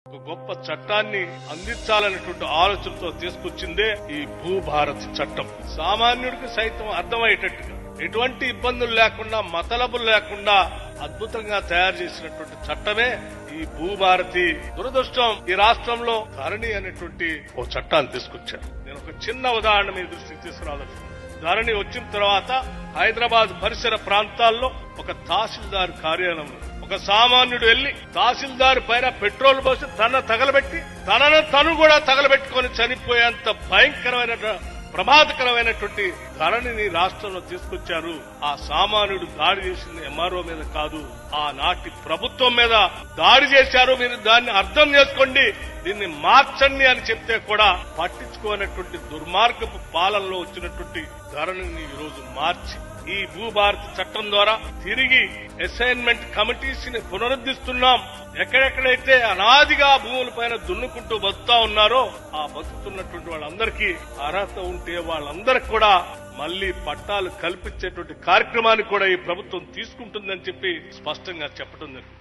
ఒక గొప్ప చట్టాన్ని అందించాలనేటువంటి ఆలోచనతో తీసుకొచ్చిందే ఈ భూభారతి చట్టం. సామాన్యుడికి సైతం అర్థమయ్యేటట్టుగా, ఎటువంటి ఇబ్బందులు లేకుండా, మతలబులు లేకుండా అద్భుతంగా తయారు చేసినటువంటి చట్టమే ఈ భూభారతి. దురదృష్టం, ఈ రాష్ట్రంలో ధరణి అనేటువంటి ఓ చట్టాన్ని తీసుకొచ్చారు. నేను ఒక చిన్న ఉదాహరణ మీ దృష్టికి తీసుకురావాల్సింది. ధరణి వచ్చిన తర్వాత హైదరాబాద్ పరిసర ప్రాంతాల్లో ఒక తహసీల్దార్ కార్యాలయంలో ఒక సామాన్యుడు వెళ్లి తహసీల్దార్ పైన పెట్రోల్ పోసి తనను తను కూడా తగలబెట్టుకుని చనిపోయేంత భయంకరమైన ప్రమాదకరమైనటువంటి ధరణిని రాష్ట్రంలో తీసుకొచ్చారు. ఆ సామాన్యుడు దాడి చేసింది ఎంఆర్ఓ మీద కాదు, ఆనాటి ప్రభుత్వం మీద దాడి చేశారు. మీరు దాన్ని అర్థం చేసుకోండి, దీన్ని మార్చండి అని చెప్తే కూడా పట్టించుకోనటువంటి దుర్మార్గపు పాలనలో వచ్చినటువంటి ధరణిని ఈ రోజు మార్చి ఈ భూభారతి చట్టం ద్వారా తిరిగి అసైన్మెంట్ కమిటీస్ ని పునరుద్ధరిస్తున్నాం. ఎక్కడెక్కడైతే అనాదిగా భూములపైన దున్నుకుంటూ బతుకుతా ఉన్నారో ఆ బతుకుతున్నటువంటి వాళ్ళందరికీ అర్హత ఉంటే వాళ్ళందరికీ కూడా మళ్లీ పట్టాలు కల్పించేటువంటి కార్యక్రమాన్ని కూడా ఈ ప్రభుత్వం తీసుకుంటుందని చెప్పి స్పష్టంగా చెప్పడం జరిగింది.